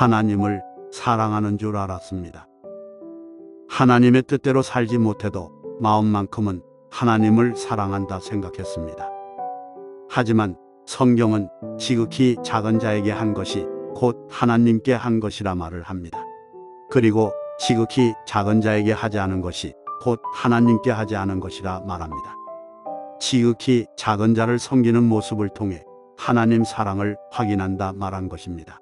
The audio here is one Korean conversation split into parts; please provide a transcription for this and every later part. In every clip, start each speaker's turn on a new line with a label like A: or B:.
A: 하나님을 사랑하는 줄 알았습니다. 하나님의 뜻대로 살지 못해도 마음만큼은 하나님을 사랑한다 생각했습니다. 하지만 성경은 지극히 작은 자에게 한 것이 곧 하나님께 한 것이라 말을 합니다. 그리고 지극히 작은 자에게 하지 않은 것이 곧 하나님께 하지 않은 것이라 말합니다. 지극히 작은 자를 섬기는 모습을 통해 하나님 사랑을 확인한다 말한 것입니다.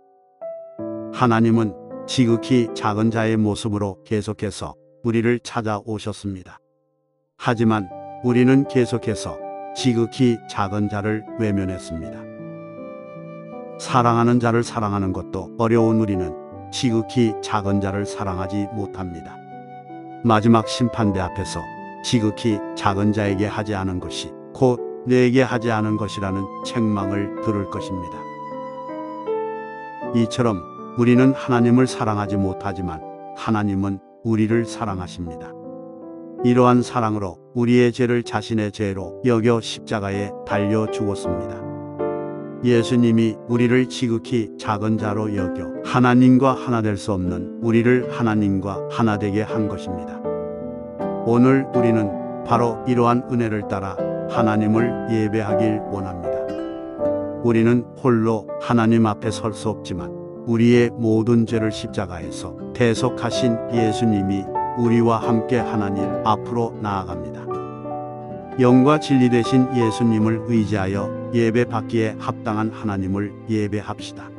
A: 하나님은 지극히 작은 자의 모습으로 계속해서 우리를 찾아오셨습니다. 하지만 우리는 계속해서 지극히 작은 자를 외면했습니다. 사랑하는 자를 사랑하는 것도 어려운 우리는 지극히 작은 자를 사랑하지 못합니다. 마지막 심판대 앞에서 지극히 작은 자에게 하지 않은 것이 곧 내게 하지 않은 것이라는 책망을 들을 것입니다. 이처럼 우리는 하나님을 사랑하지 못하지만 하나님은 우리를 사랑하십니다. 이러한 사랑으로 우리의 죄를 자신의 죄로 여겨 십자가에 달려 죽었습니다. 예수님이 우리를 지극히 작은 자로 여겨 하나님과 하나 될 수 없는 우리를 하나님과 하나 되게 한 것입니다. 오늘 우리는 바로 이러한 은혜를 따라 하나님을 예배하길 원합니다. 우리는 홀로 하나님 앞에 설 수 없지만 우리의 모든 죄를 십자가에서 대속하신 예수님이 우리와 함께 하나님 앞으로 나아갑니다. 영과 진리 되신 예수님을 의지하여 예배받기에 합당한 하나님을 예배합시다.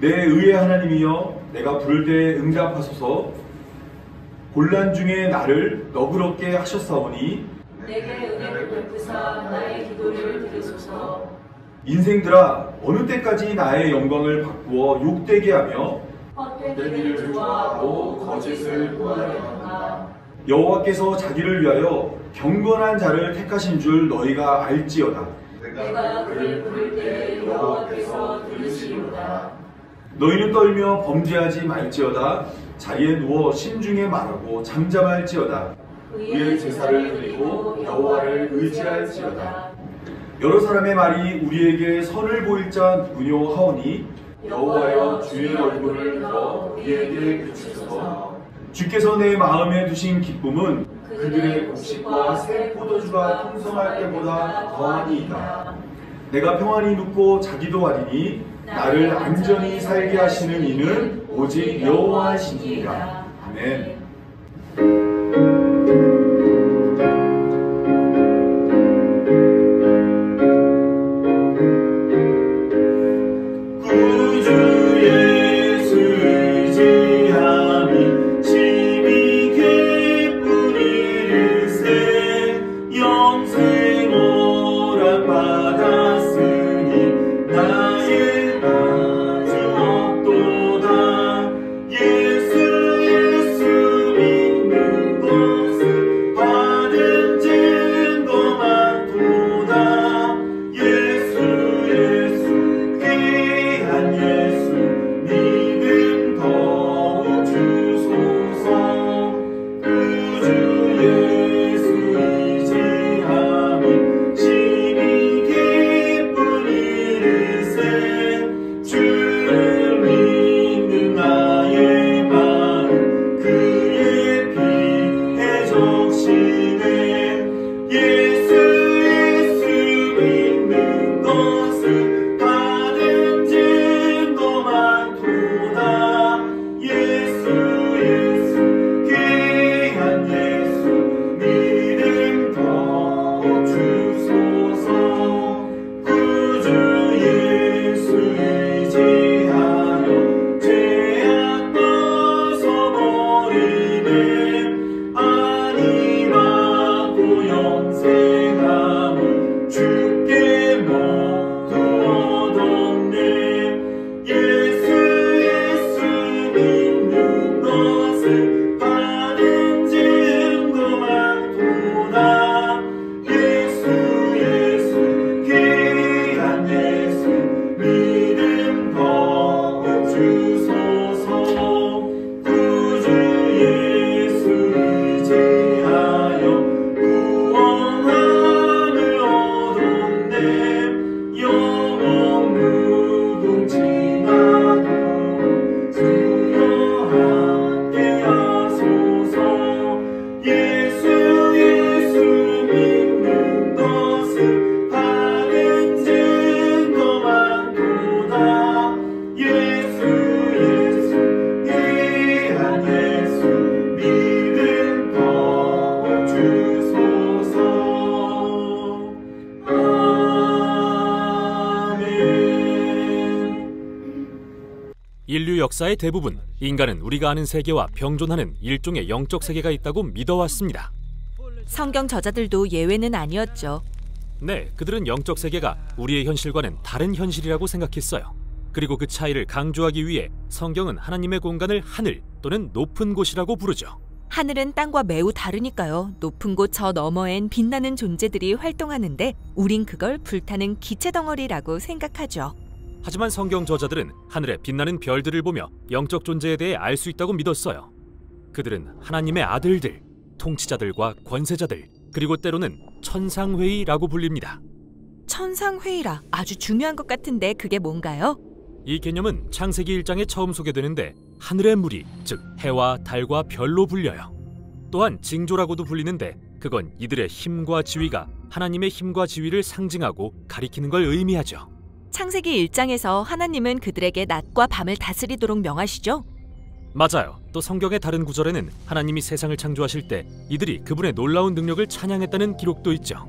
B: 내 의의 하나님이여, 내가 부를 때에 응답하소서. 곤란 중에 나를 너그럽게 하셨사오니
C: 내게 은혜를 베푸사 나의 기도를 들으소서.
B: 인생들아 어느 때까지 나의 영광을 바꾸어 욕되게 하며
C: 헛된 일을 좋아하고 거짓을 구하려는가.
B: 여호와께서 자기를 위하여 경건한 자를 택하신 줄 너희가 알지어다.
C: 내가 그를 부를 때 여호와께서 들으시리로다.
B: 너희는 떨며 범죄하지 말지어다. 자리에 누워 심중에 말하고 잠잠할지어다.
C: 의의 제사를 드리고 여호와를 의지할지어다.
B: 여러 사람의 말이 우리에게 선을 보일 자 누구뇨 하오니
C: 여호와여 주의 얼굴을 들어 우리에게 비추소서.
B: 주께서 내 마음에 두신 기쁨은
C: 그들의 곡식과 새 포도주가 풍성할 때보다 더하니이다.
B: 내가 평안히 눕고 자기도 하리니 나를 안전히 살게 하시는 이는 오직 여호와시니이다. 아멘.
D: 인류 역사의 대부분, 인간은 우리가 아는 세계와 병존하는 일종의 영적 세계가 있다고 믿어왔습니다.
E: 성경 저자들도 예외는 아니었죠.
D: 네, 그들은 영적 세계가 우리의 현실과는 다른 현실이라고 생각했어요. 그리고 그 차이를 강조하기 위해 성경은 하나님의 공간을 하늘 또는 높은 곳이라고 부르죠.
E: 하늘은 땅과 매우 다르니까요. 높은 곳 저 너머엔 빛나는 존재들이 활동하는데 우린 그걸 불타는 기체 덩어리라고 생각하죠.
D: 하지만 성경 저자들은 하늘에 빛나는 별들을 보며 영적 존재에 대해 알 수 있다고 믿었어요. 그들은 하나님의 아들들, 통치자들과 권세자들, 그리고 때로는 천상회의라고 불립니다.
E: 천상회의라 아주 중요한 것 같은데 그게 뭔가요?
D: 이 개념은 창세기 1장에 처음 소개되는데 하늘의 무리, 즉 해와 달과 별로 불려요. 또한 징조라고도 불리는데 그건 이들의 힘과 지위가 하나님의 힘과 지위를 상징하고 가리키는 걸 의미하죠.
E: 창세기 1장에서 하나님은 그들에게 낮과 밤을 다스리도록 명하시죠?
D: 맞아요. 또 성경의 다른 구절에는 하나님이 세상을 창조하실 때 이들이 그분의 놀라운 능력을 찬양했다는 기록도 있죠.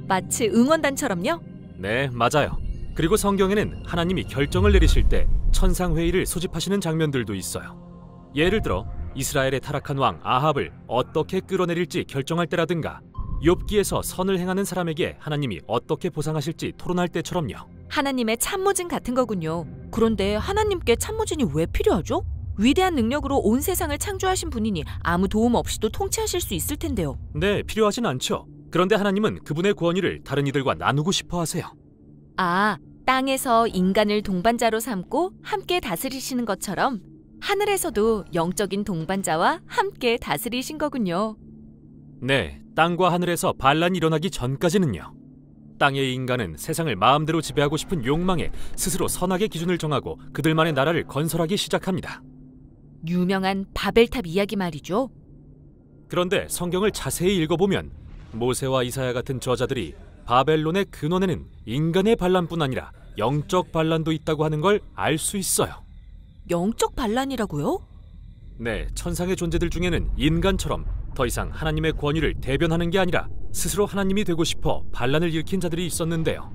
E: 마치 응원단처럼요?
D: 네, 맞아요. 그리고 성경에는 하나님이 결정을 내리실 때 천상회의를 소집하시는 장면들도 있어요. 예를 들어 이스라엘의 타락한 왕 아합을 어떻게 끌어내릴지 결정할 때라든가 욥기에서 선을 행하는 사람에게 하나님이 어떻게 보상하실지 토론할 때처럼요.
E: 하나님의 참모진 같은 거군요. 그런데 하나님께 참모진이 왜 필요하죠? 위대한 능력으로 온 세상을 창조하신 분이니 아무 도움 없이도 통치하실 수 있을 텐데요.
D: 네, 필요하진 않죠. 그런데 하나님은 그분의 권위를 다른 이들과 나누고 싶어 하세요.
E: 아, 땅에서 인간을 동반자로 삼고 함께 다스리시는 것처럼 하늘에서도 영적인 동반자와 함께 다스리신 거군요.
D: 네, 땅과 하늘에서 반란이 일어나기 전까지는요. 땅의 인간은 세상을 마음대로 지배하고 싶은 욕망에 스스로 선악의 기준을 정하고 그들만의 나라를 건설하기 시작합니다.
E: 유명한 바벨탑 이야기 말이죠.
D: 그런데 성경을 자세히 읽어보면 모세와 이사야 같은 저자들이 바벨론의 근원에는 인간의 반란뿐 아니라 영적 반란도 있다고 하는 걸 알 수 있어요.
E: 영적 반란이라고요?
D: 네, 천상의 존재들 중에는 인간처럼 더 이상 하나님의 권위를 대변하는 게 아니라 스스로 하나님이 되고 싶어 반란을 일으킨 자들이 있었는데요.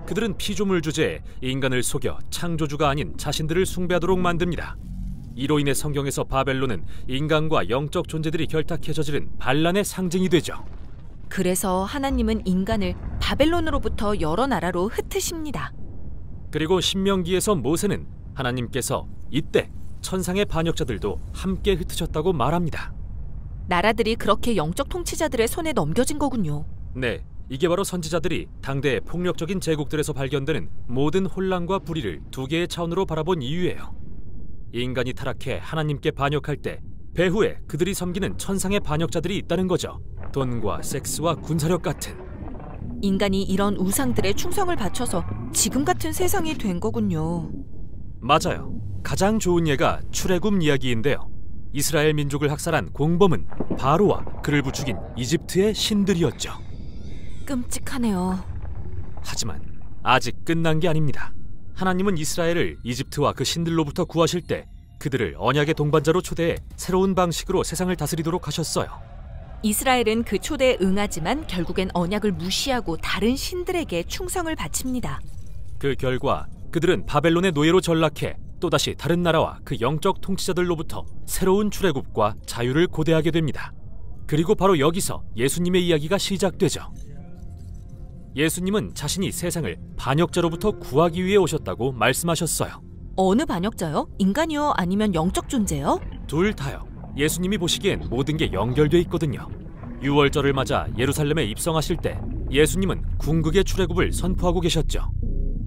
D: 그들은 피조물 주제에 인간을 속여 창조주가 아닌 자신들을 숭배하도록 만듭니다. 이로 인해 성경에서 바벨론은 인간과 영적 존재들이 결탁해 저지른 반란의 상징이 되죠.
E: 그래서 하나님은 인간을 바벨론으로부터 여러 나라로 흩으십니다.
D: 그리고 신명기에서 모세는 하나님께서 이때 천상의 반역자들도 함께 흩으셨다고 말합니다.
E: 나라들이 그렇게 영적 통치자들의 손에 넘겨진 거군요.
D: 네, 이게 바로 선지자들이 당대의 폭력적인 제국들에서 발견되는 모든 혼란과 불의를 두 개의 차원으로 바라본 이유예요. 인간이 타락해 하나님께 반역할 때 배후에 그들이 섬기는 천상의 반역자들이 있다는 거죠. 돈과 섹스와 군사력 같은.
E: 인간이 이런 우상들의 충성을 바쳐서 지금 같은 세상이 된 거군요.
D: 맞아요. 가장 좋은 예가 출애굽 이야기인데요. 이스라엘 민족을 학살한 공범은 바로와 그를 부추긴 이집트의 신들이었죠.
E: 끔찍하네요.
D: 하지만 아직 끝난 게 아닙니다. 하나님은 이스라엘을 이집트와 그 신들로부터 구하실 때 그들을 언약의 동반자로 초대해 새로운 방식으로 세상을 다스리도록 하셨어요.
E: 이스라엘은 그 초대에 응하지만 결국엔 언약을 무시하고 다른 신들에게 충성을 바칩니다.
D: 그 결과 그들은 바벨론의 노예로 전락해 또다시 다른 나라와 그 영적 통치자들로부터 새로운 출애굽과 자유를 고대하게 됩니다. 그리고 바로 여기서 예수님의 이야기가 시작되죠. 예수님은 자신이 세상을 반역자로부터 구하기 위해 오셨다고 말씀하셨어요.
E: 어느 반역자요? 인간이요? 아니면 영적 존재요?
D: 둘 다요. 예수님이 보시기엔 모든 게 연결돼 있거든요. 유월절을 맞아 예루살렘에 입성하실 때 예수님은 궁극의 출애굽을 선포하고 계셨죠.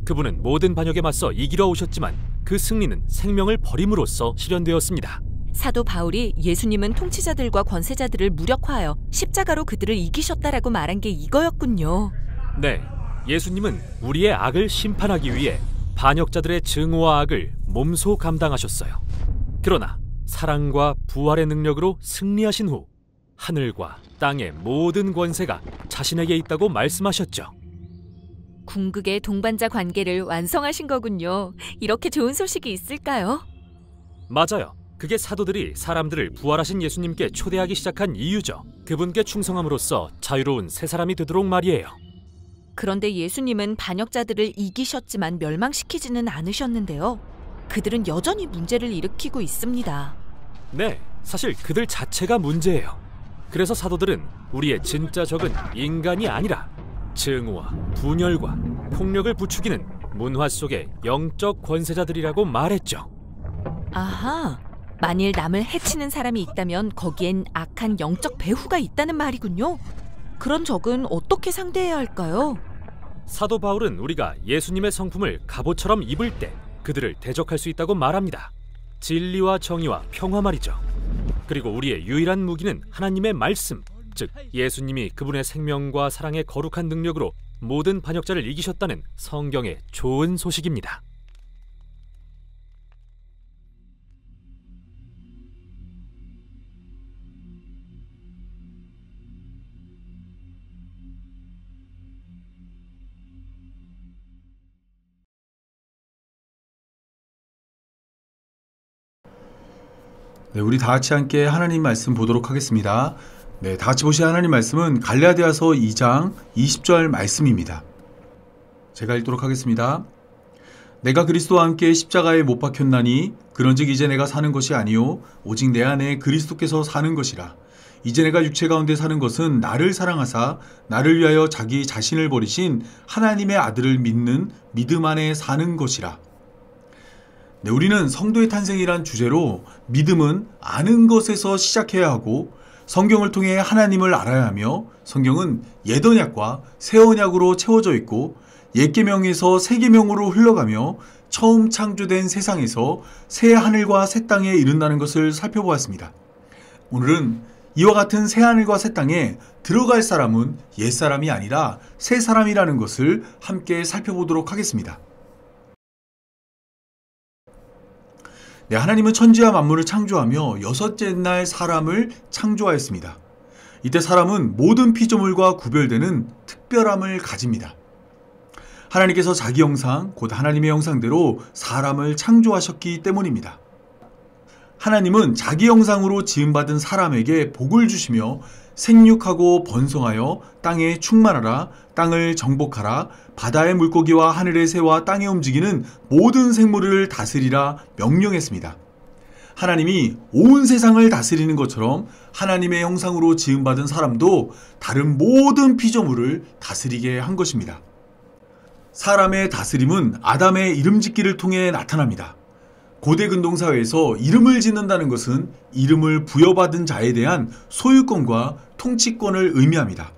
D: 그분은 모든 반역에 맞서 이기러 오셨지만 그 승리는 생명을 버림으로써 실현되었습니다.
E: 사도 바울이 예수님은 통치자들과 권세자들을 무력화하여 십자가로 그들을 이기셨다라고 말한 게 이거였군요.
D: 네, 예수님은 우리의 악을 심판하기 위해 반역자들의 증오와 악을 몸소 감당하셨어요. 그러나 사랑과 부활의 능력으로 승리하신 후 하늘과 땅의 모든 권세가 자신에게 있다고 말씀하셨죠.
E: 궁극의 동반자 관계를 완성하신 거군요. 이렇게 좋은 소식이 있을까요?
D: 맞아요. 그게 사도들이 사람들을 부활하신 예수님께 초대하기 시작한 이유죠. 그분께 충성함으로써 자유로운 새 사람이 되도록 말이에요.
E: 그런데 예수님은 반역자들을 이기셨지만 멸망시키지는 않으셨는데요. 그들은 여전히 문제를 일으키고 있습니다.
D: 네, 사실 그들 자체가 문제예요. 그래서 사도들은 우리의 진짜 적은 인간이 아니라 증오와 분열과 폭력을 부추기는 문화 속의 영적 권세자들이라고 말했죠.
E: 아하, 만일 남을 해치는 사람이 있다면 거기엔 악한 영적 배후가 있다는 말이군요. 그런 적은 어떻게 상대해야 할까요?
D: 사도 바울은 우리가 예수님의 성품을 갑옷처럼 입을 때 그들을 대적할 수 있다고 말합니다. 진리와 정의와 평화 말이죠. 그리고 우리의 유일한 무기는 하나님의 말씀, 즉 예수님이 그분의 생명과 사랑의 거룩한 능력으로 모든 반역자를 이기셨다는 성경의 좋은 소식입니다.
F: 네, 우리 다 같이 함께 하나님 말씀 보도록 하겠습니다. 네, 다 같이 보실 하나님 말씀은 갈라디아서 2장 20절 말씀입니다. 제가 읽도록 하겠습니다. 내가 그리스도와 함께 십자가에 못 박혔나니 그런즉 이제 내가 사는 것이 아니요 오직 내 안에 그리스도께서 사는 것이라. 이제 내가 육체 가운데 사는 것은 나를 사랑하사 나를 위하여 자기 자신을 버리신 하나님의 아들을 믿는 믿음 안에 사는 것이라. 네, 우리는 성도의 탄생이란 주제로 믿음은 아는 것에서 시작해야 하고 성경을 통해 하나님을 알아야 하며 성경은 옛 언약과 새 언약으로 채워져 있고 옛 계명에서 새 계명으로 흘러가며 처음 창조된 세상에서 새 하늘과 새 땅에 이른다는 것을 살펴보았습니다. 오늘은 이와 같은 새 하늘과 새 땅에 들어갈 사람은 옛 사람이 아니라 새 사람이라는 것을 함께 살펴보도록 하겠습니다. 네, 하나님은 천지와 만물을 창조하며 여섯째 날 사람을 창조하였습니다. 이때 사람은 모든 피조물과 구별되는 특별함을 가집니다. 하나님께서 자기 형상, 곧 하나님의 형상대로 사람을 창조하셨기 때문입니다. 하나님은 자기 형상으로 지음받은 사람에게 복을 주시며 생육하고 번성하여 땅에 충만하라, 땅을 정복하라, 바다의 물고기와 하늘의 새와 땅에 움직이는 모든 생물을 다스리라 명령했습니다. 하나님이 온 세상을 다스리는 것처럼 하나님의 형상으로 지음받은 사람도 다른 모든 피조물을 다스리게 한 것입니다. 사람의 다스림은 아담의 이름짓기를 통해 나타납니다. 고대 근동사회에서 이름을 짓는다는 것은 이름을 부여받은 자에 대한 소유권과 통치권을 의미합니다.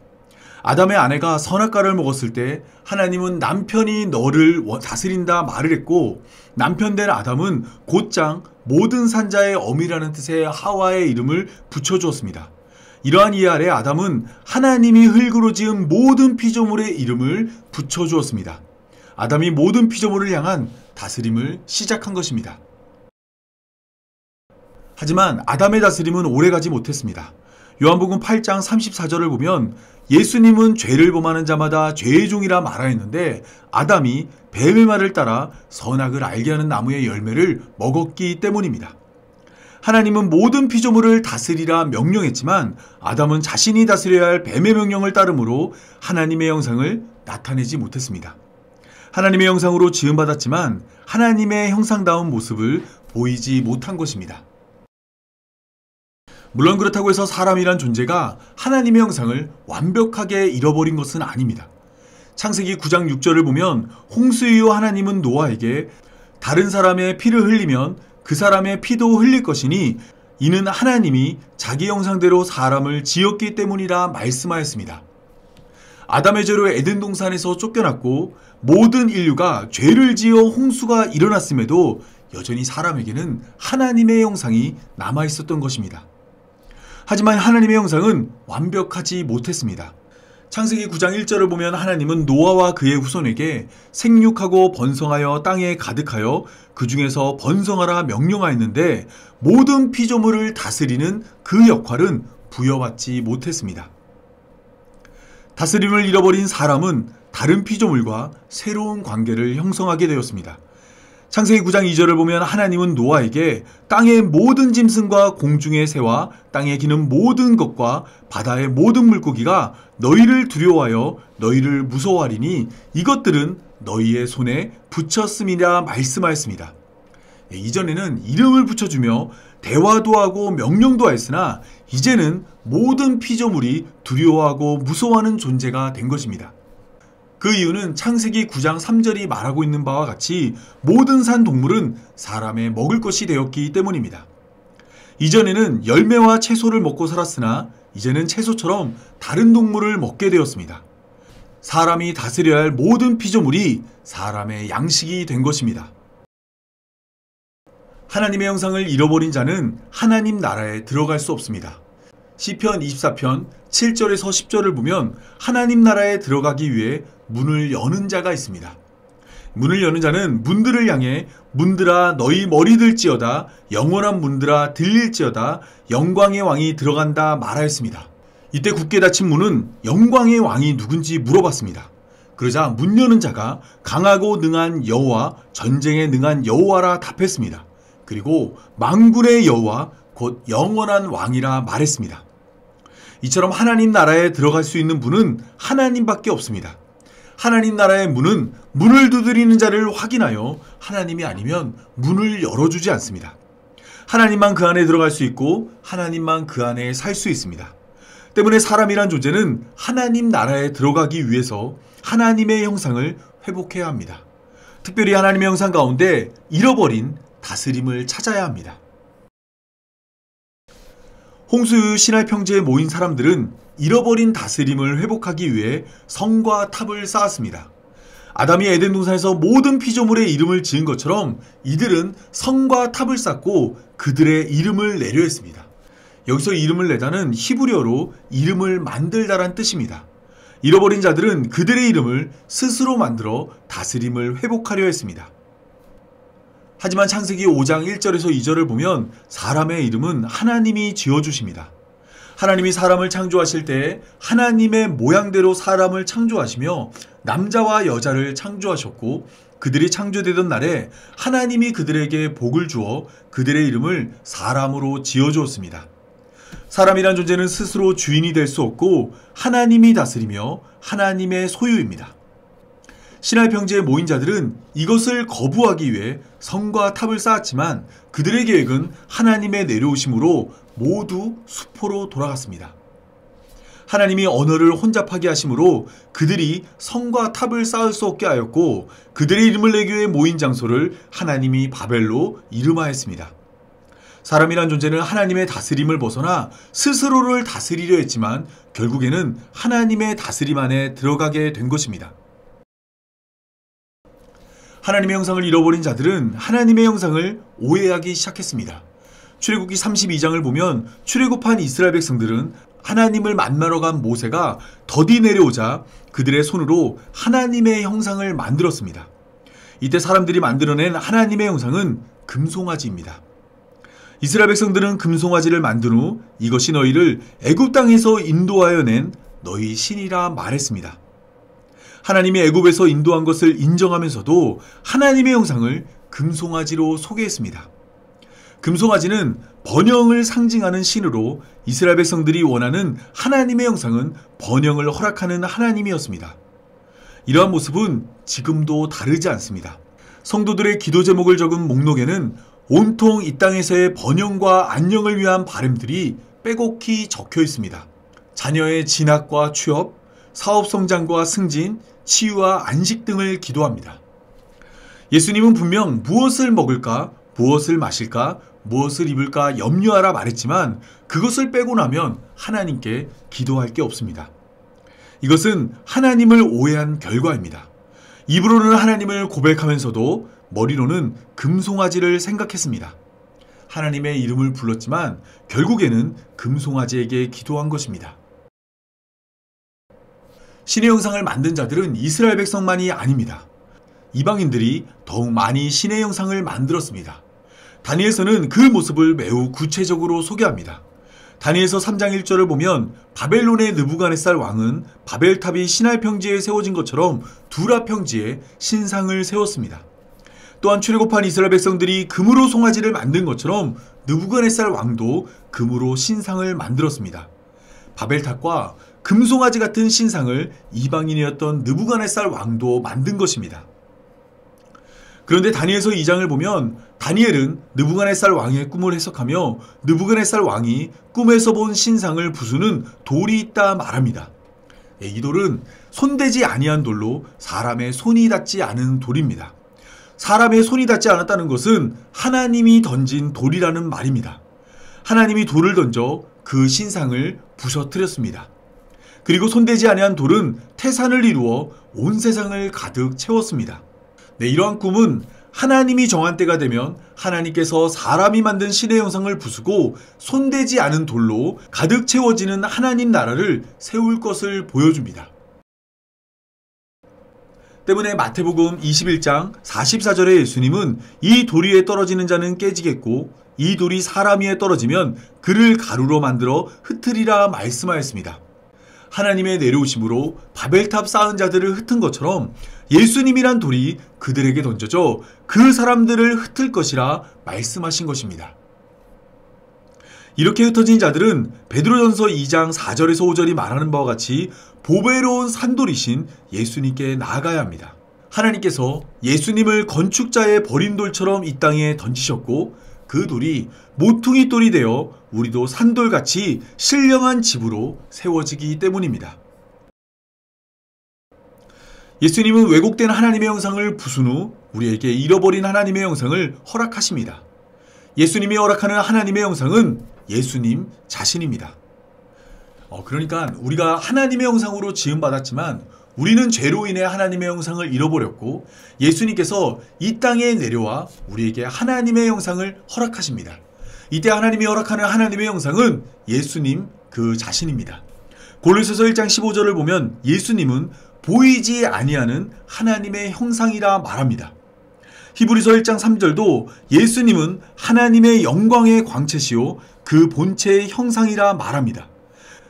F: 아담의 아내가 선악과를 먹었을 때 하나님은 남편이 너를 다스린다 말을 했고 남편 된 아담은 곧장 모든 산자의 어미라는 뜻의 하와의 이름을 붙여주었습니다. 이러한 이해 아래 아담은 하나님이 흙으로 지은 모든 피조물의 이름을 붙여주었습니다. 아담이 모든 피조물을 향한 다스림을 시작한 것입니다. 하지만 아담의 다스림은 오래가지 못했습니다. 요한복음 8장 34절을 보면 예수님은 죄를 범하는 자마다 죄의 종이라 말하였는데 아담이 뱀의 말을 따라 선악을 알게 하는 나무의 열매를 먹었기 때문입니다. 하나님은 모든 피조물을 다스리라 명령했지만 아담은 자신이 다스려야 할 뱀의 명령을 따르므로 하나님의 형상을 나타내지 못했습니다. 하나님의 형상으로 지음받았지만 하나님의 형상다운 모습을 보이지 못한 것입니다. 물론 그렇다고 해서 사람이란 존재가 하나님의 형상을 완벽하게 잃어버린 것은 아닙니다. 창세기 9장 6절을 보면 홍수 이후 하나님은 노아에게 다른 사람의 피를 흘리면 그 사람의 피도 흘릴 것이니 이는 하나님이 자기 형상대로 사람을 지었기 때문이라 말씀하였습니다. 아담의 죄로 에덴 동산에서 쫓겨났고 모든 인류가 죄를 지어 홍수가 일어났음에도 여전히 사람에게는 하나님의 형상이 남아있었던 것입니다. 하지만 하나님의 형상은 완벽하지 못했습니다. 창세기 9장 1절을 보면 하나님은 노아와 그의 후손에게 생육하고 번성하여 땅에 가득하여 그 중에서 번성하라 명령하였는데 모든 피조물을 다스리는 그 역할은 부여받지 못했습니다. 다스림을 잃어버린 사람은 다른 피조물과 새로운 관계를 형성하게 되었습니다. 창세기 9장 2절을 보면 하나님은 노아에게 땅의 모든 짐승과 공중의 새와 땅에 기는 모든 것과 바다의 모든 물고기가 너희를 두려워하여 너희를 무서워하리니 이것들은 너희의 손에 붙였음이라 말씀하였습니다. 이전에는 이름을 붙여주며 대화도 하고 명령도 하였으나 이제는 모든 피조물이 두려워하고 무서워하는 존재가 된 것입니다. 그 이유는 창세기 9장 3절이 말하고 있는 바와 같이 모든 산 동물은 사람의 먹을 것이 되었기 때문입니다. 이전에는 열매와 채소를 먹고 살았으나 이제는 채소처럼 다른 동물을 먹게 되었습니다. 사람이 다스려야 할 모든 피조물이 사람의 양식이 된 것입니다. 하나님의 형상을 잃어버린 자는 하나님 나라에 들어갈 수 없습니다. 시편 24편 7절에서 10절을 보면 하나님 나라에 들어가기 위해 문을 여는 자가 있습니다. 문을 여는 자는 문들을 향해 문들아 너희 머리 들지어다 영원한 문들아 들릴지어다 영광의 왕이 들어간다 말하였습니다. 이때 굳게 닫힌 문은 영광의 왕이 누군지 물어봤습니다. 그러자 문 여는 자가 강하고 능한 여호와 전쟁에 능한 여호와라 답했습니다. 그리고 만군의 여호와 곧 영원한 왕이라 말했습니다. 이처럼 하나님 나라에 들어갈 수 있는 분은 하나님밖에 없습니다. 하나님 나라의 문은 문을 두드리는 자를 확인하여 하나님이 아니면 문을 열어주지 않습니다. 하나님만 그 안에 들어갈 수 있고 하나님만 그 안에 살 수 있습니다. 때문에 사람이란 존재는 하나님 나라에 들어가기 위해서 하나님의 형상을 회복해야 합니다. 특별히 하나님의 형상 가운데 잃어버린 다스림을 찾아야 합니다. 홍수 신할 평지에 모인 사람들은 잃어버린 다스림을 회복하기 위해 성과 탑을 쌓았습니다. 아담이 에덴 동산에서 모든 피조물의 이름을 지은 것처럼 이들은 성과 탑을 쌓고 그들의 이름을 내려 했습니다. 여기서 이름을 내다는 히브리어로 이름을 만들다란 뜻입니다. 잃어버린 자들은 그들의 이름을 스스로 만들어 다스림을 회복하려 했습니다. 하지만 창세기 5장 1절에서 2절을 보면 사람의 이름은 하나님이 지어주십니다. 하나님이 사람을 창조하실 때 하나님의 모양대로 사람을 창조하시며 남자와 여자를 창조하셨고 그들이 창조되던 날에 하나님이 그들에게 복을 주어 그들의 이름을 사람으로 지어주었습니다. 사람이란 존재는 스스로 주인이 될 수 없고 하나님이 다스리며 하나님의 소유입니다. 신할 평지에 모인 자들은 이것을 거부하기 위해 성과 탑을 쌓았지만 그들의 계획은 하나님의 내려오심으로 모두 수포로 돌아갔습니다. 하나님이 언어를 혼잡하게 하심으로 그들이 성과 탑을 쌓을 수 없게 하였고 그들의 이름을 내기 위해 모인 장소를 하나님이 바벨로 이름하였습니다. 사람이란 존재는 하나님의 다스림을 벗어나 스스로를 다스리려 했지만 결국에는 하나님의 다스림 안에 들어가게 된 것입니다. 하나님의 형상을 잃어버린 자들은 하나님의 형상을 오해하기 시작했습니다. 출애굽기 32장을 보면 출애굽한 이스라엘 백성들은 하나님을 만나러 간 모세가 더디 내려오자 그들의 손으로 하나님의 형상을 만들었습니다. 이때 사람들이 만들어낸 하나님의 형상은 금송아지입니다. 이스라엘 백성들은 금송아지를 만든 후 이것이 너희를 애굽 땅에서 인도하여 낸 너희 신이라 말했습니다. 하나님이 애굽에서 인도한 것을 인정하면서도 하나님의 형상을 금송아지로 소개했습니다. 금송아지는 번영을 상징하는 신으로 이스라엘 백성들이 원하는 하나님의 형상은 번영을 허락하는 하나님이었습니다. 이러한 모습은 지금도 다르지 않습니다. 성도들의 기도 제목을 적은 목록에는 온통 이 땅에서의 번영과 안녕을 위한 바람들이 빼곡히 적혀 있습니다. 자녀의 진학과 취업, 사업 성장과 승진, 치유와 안식 등을 기도합니다. 예수님은 분명 무엇을 먹을까, 무엇을 마실까, 무엇을 입을까 염려하라 말했지만 그것을 빼고 나면 하나님께 기도할 게 없습니다. 이것은 하나님을 오해한 결과입니다. 입으로는 하나님을 고백하면서도 머리로는 금송아지를 생각했습니다. 하나님의 이름을 불렀지만 결국에는 금송아지에게 기도한 것입니다. 신의 형상을 만든 자들은 이스라엘 백성만이 아닙니다. 이방인들이 더욱 많이 신의 형상을 만들었습니다. 다니엘서는 그 모습을 매우 구체적으로 소개합니다. 다니엘서 3장 1절을 보면 바벨론의 느부갓네살 왕은 바벨탑이 신할 평지에 세워진 것처럼 두라 평지에 신상을 세웠습니다. 또한 출애굽한 이스라엘 백성들이 금으로 송아지를 만든 것처럼 느부갓네살 왕도 금으로 신상을 만들었습니다. 바벨탑과 금송아지 같은 신상을 이방인이었던 느부갓네살 왕도 만든 것입니다. 그런데 다니엘서 2장을 보면 다니엘은 느부갓네살 왕의 꿈을 해석하며 느부갓네살 왕이 꿈에서 본 신상을 부수는 돌이 있다 말합니다. 이 돌은 손대지 아니한 돌로 사람의 손이 닿지 않은 돌입니다. 사람의 손이 닿지 않았다는 것은 하나님이 던진 돌이라는 말입니다. 하나님이 돌을 던져 그 신상을 부서뜨렸습니다. 그리고 손대지 아니한 돌은 태산을 이루어 온 세상을 가득 채웠습니다. 이러한 꿈은 하나님이 정한 때가 되면 하나님께서 사람이 만든 신의 형상을 부수고 손대지 않은 돌로 가득 채워지는 하나님 나라를 세울 것을 보여줍니다. 때문에 마태복음 21장 44절에 예수님은 이 돌 위에 떨어지는 자는 깨지겠고 이 돌이 사람 위에 떨어지면 그를 가루로 만들어 흩으리라 말씀하였습니다. 하나님의 내려오심으로 바벨탑 쌓은 자들을 흩은 것처럼 예수님이란 돌이 그들에게 던져져 그 사람들을 흩을 것이라 말씀하신 것입니다. 이렇게 흩어진 자들은 베드로전서 2장 4절에서 5절이 말하는 바와 같이 보배로운 산돌이신 예수님께 나아가야 합니다. 하나님께서 예수님을 건축자의 버린 돌처럼 이 땅에 던지셨고 그 돌이 모퉁이 돌이 되어 우리도 산돌같이 신령한 집으로 세워지기 때문입니다. 예수님은 왜곡된 하나님의 형상을 부순 후 우리에게 잃어버린 하나님의 형상을 허락하십니다. 예수님이 허락하는 하나님의 형상은 예수님 자신입니다. 그러니까 우리가 하나님의 형상으로 지음받았지만 우리는 죄로 인해 하나님의 형상을 잃어버렸고 예수님께서 이 땅에 내려와 우리에게 하나님의 형상을 허락하십니다. 이때 하나님이 허락하는 하나님의 형상은 예수님 그 자신입니다. 골로새서 1장 15절을 보면 예수님은 보이지 아니하는 하나님의 형상이라 말합니다. 히브리서 1장 3절도 예수님은 하나님의 영광의 광채시요 그 본체의 형상이라 말합니다.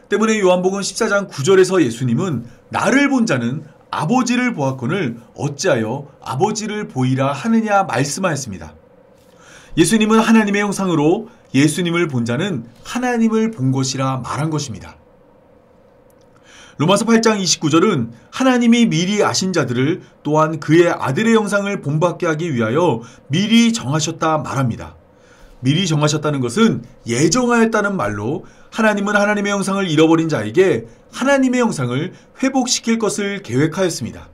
F: 때문에 요한복음 14장 9절에서 예수님은 나를 본 자는 아버지를 보았거늘 어찌하여 아버지를 보이라 하느냐 말씀하였습니다. 예수님은 하나님의 형상으로 예수님을 본 자는 하나님을 본 것이라 말한 것입니다. 로마서 8장 29절은 하나님이 미리 아신 자들을 또한 그의 아들의 형상을 본받게 하기 위하여 미리 정하셨다 말합니다. 미리 정하셨다는 것은 예정하였다는 말로 하나님은 하나님의 형상을 잃어버린 자에게 하나님의 형상을 회복시킬 것을 계획하였습니다.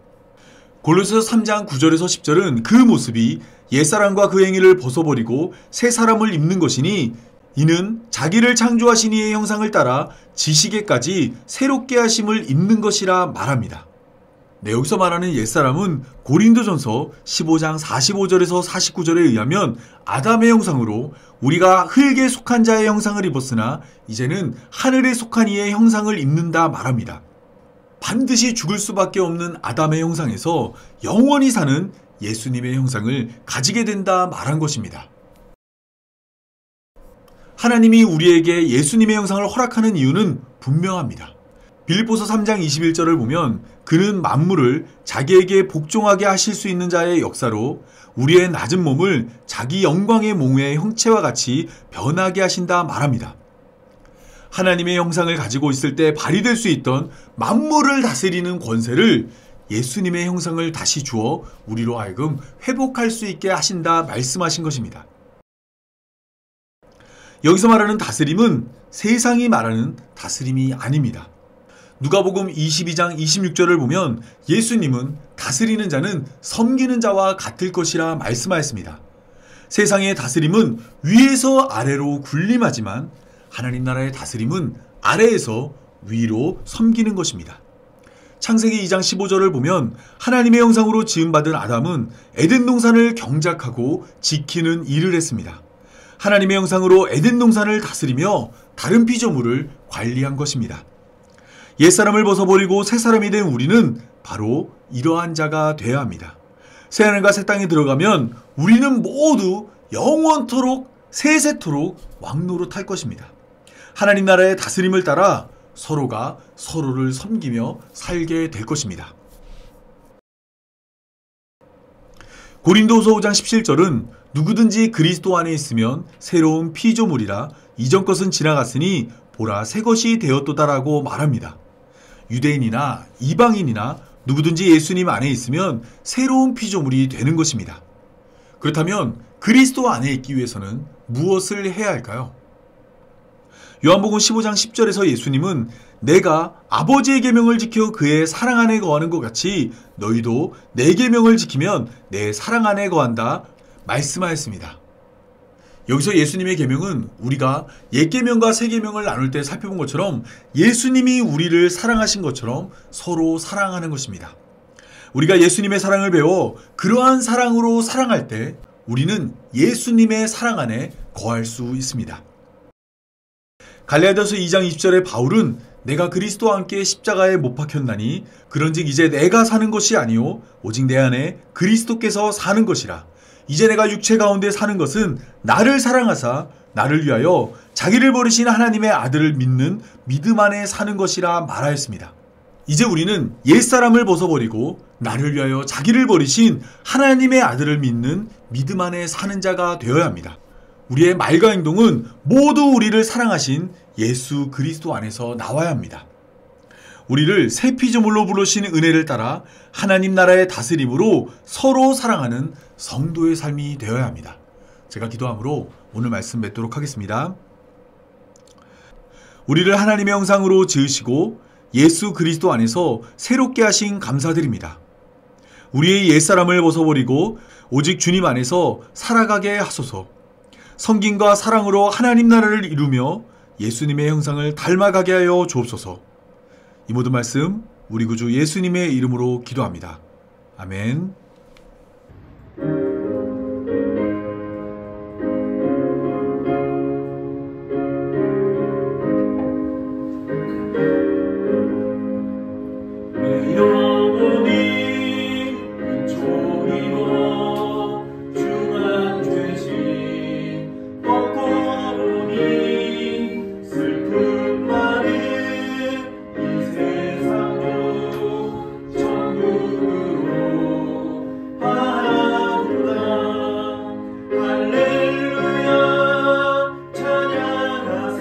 F: 골로새서 3장 9절에서 10절은 그 모습이 옛사람과 그 행위를 벗어버리고 새 사람을 입는 것이니 이는 자기를 창조하신 이의 형상을 따라 지식에까지 새롭게 하심을 입는 것이라 말합니다. 여기서 말하는 옛사람은 고린도전서 15장 45절에서 49절에 의하면 아담의 형상으로 우리가 흙에 속한 자의 형상을 입었으나 이제는 하늘에 속한 이의 형상을 입는다 말합니다. 반드시 죽을 수밖에 없는 아담의 형상에서 영원히 사는 예수님의 형상을 가지게 된다 말한 것입니다. 하나님이 우리에게 예수님의 형상을 허락하는 이유는 분명합니다. 빌립보서 3장 21절을 보면 그는 만물을 자기에게 복종하게 하실 수 있는 자의 역사로 우리의 낮은 몸을 자기 영광의 몸의 형체와 같이 변하게 하신다 말합니다. 하나님의 형상을 가지고 있을 때 발휘될 수 있던 만물을 다스리는 권세를 예수님의 형상을 다시 주어 우리로 하여금 회복할 수 있게 하신다 말씀하신 것입니다. 여기서 말하는 다스림은 세상이 말하는 다스림이 아닙니다. 누가복음 22장 26절을 보면 예수님은 다스리는 자는 섬기는 자와 같을 것이라 말씀하였습니다. 세상의 다스림은 위에서 아래로 군림하지만 하나님 나라의 다스림은 아래에서 위로 섬기는 것입니다. 창세기 2장 15절을 보면 하나님의 형상으로 지음받은 아담은 에덴 동산을 경작하고 지키는 일을 했습니다. 하나님의 형상으로 에덴 동산을 다스리며 다른 피조물을 관리한 것입니다. 옛사람을 벗어버리고 새사람이 된 우리는 바로 이러한 자가 되어야 합니다. 새하늘과 새 땅에 들어가면 우리는 모두 영원토록 세세토록 왕노릇할 것입니다. 하나님 나라의 다스림을 따라 서로가 서로를 섬기며 살게 될 것입니다. 고린도후서 5장 17절은 누구든지 그리스도 안에 있으면 새로운 피조물이라 이전 것은 지나갔으니 보라 새 것이 되었도다라고 말합니다. 유대인이나 이방인이나 누구든지 예수님 안에 있으면 새로운 피조물이 되는 것입니다. 그렇다면 그리스도 안에 있기 위해서는 무엇을 해야 할까요? 요한복음 15장 10절에서 예수님은 내가 아버지의 계명을 지켜 그의 사랑 안에 거하는 것 같이 너희도 내 계명을 지키면 내 사랑 안에 거한다 말씀하였습니다. 여기서 예수님의 계명은 우리가 옛 계명과 새 계명을 나눌 때 살펴본 것처럼 예수님이 우리를 사랑하신 것처럼 서로 사랑하는 것입니다. 우리가 예수님의 사랑을 배워 그러한 사랑으로 사랑할 때 우리는 예수님의 사랑 안에 거할 수 있습니다. 갈라디아서 2장 20절에 바울은 내가 그리스도와 함께 십자가에 못 박혔나니 그런즉 이제 내가 사는 것이 아니요 오직 내 안에 그리스도께서 사는 것이라. 이제 내가 육체 가운데 사는 것은 나를 사랑하사 나를 위하여 자기를 버리신 하나님의 아들을 믿는 믿음 안에 사는 것이라 말하였습니다. 이제 우리는 옛사람을 벗어버리고 나를 위하여 자기를 버리신 하나님의 아들을 믿는 믿음 안에 사는 자가 되어야 합니다. 우리의 말과 행동은 모두 우리를 사랑하신 예수 그리스도 안에서 나와야 합니다. 우리를 새 피조물로 부르신 은혜를 따라 하나님 나라의 다스림으로 서로 사랑하는 성도의 삶이 되어야 합니다. 제가 기도함으로 오늘 말씀 맺도록 하겠습니다. 우리를 하나님의 형상으로 지으시고 예수 그리스도 안에서 새롭게 하신 감사드립니다. 우리의 옛사람을 벗어버리고 오직 주님 안에서 살아가게 하소서. 성김과 사랑으로 하나님 나라를 이루며 예수님의 형상을 닮아가게 하여 주옵소서. 이 모든 말씀 우리 구주 예수님의 이름으로 기도합니다. 아멘.
B: 내 영혼이 종이고 중한 죄진 뻗고 보니 슬픈 말이 이 세상도 천국으로 하도다. 할렐루야 찬양하세.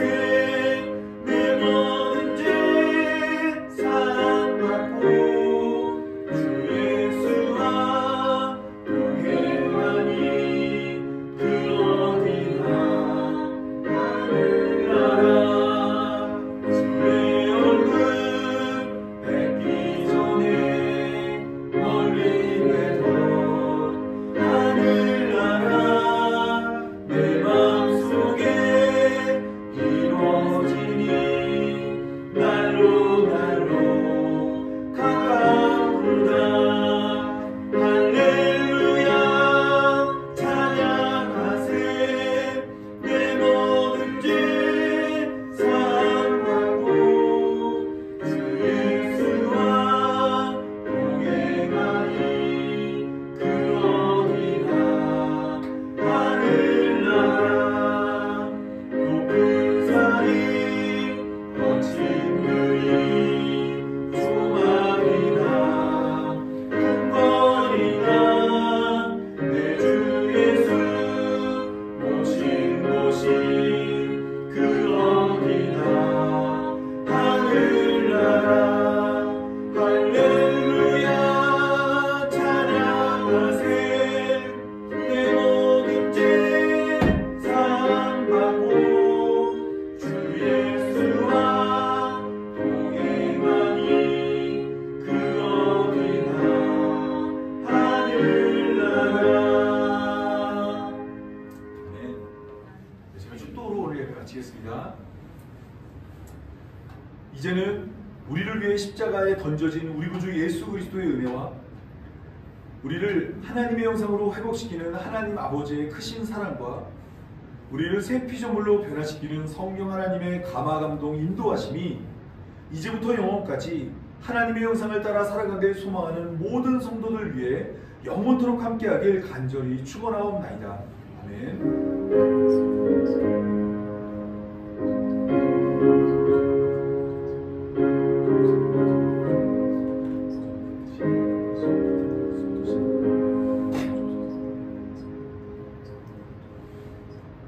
B: 내 모든 죄 사함받고 주 예수와 동행하니 그 어디나 하늘나라. 주의 얼굴 뵙기 전에 멀리 되던 하늘나라 내 맘속에 이루어지니 날로 가까운다. 할렐루야 찬양하세. 내 모든 죄 사함받고 주 예수와 동행하니 그 어디나 하늘나라. 높은 산이 거친 그리 조망이나 큰 거리나 내 주 예수 모신 곳이 그 어디나 하늘나라. 할렐루야 찬양하세. 내 모든 죄 사함받고 주 예수와 동행하니 그 어디나 하늘나라. 네, 제가 축도로 오늘 예배 마치겠습니다. 이제는 우리를 위해 십자가에 던져진 우리 구주 예수 그리스도의 은혜와 우리를 하나님의 형상으로 회복시키는 하나님 아버지의 크신 사랑과 우리를 새 피조물로 변화시키는 성령 하나님의 감화 감동 인도하심이 이제부터 영원까지 하나님의 형상을 따라 살아가길 소망하는 모든 성도들 위해 영원토록 함께하길 간절히 축원하옵나이다. 아멘.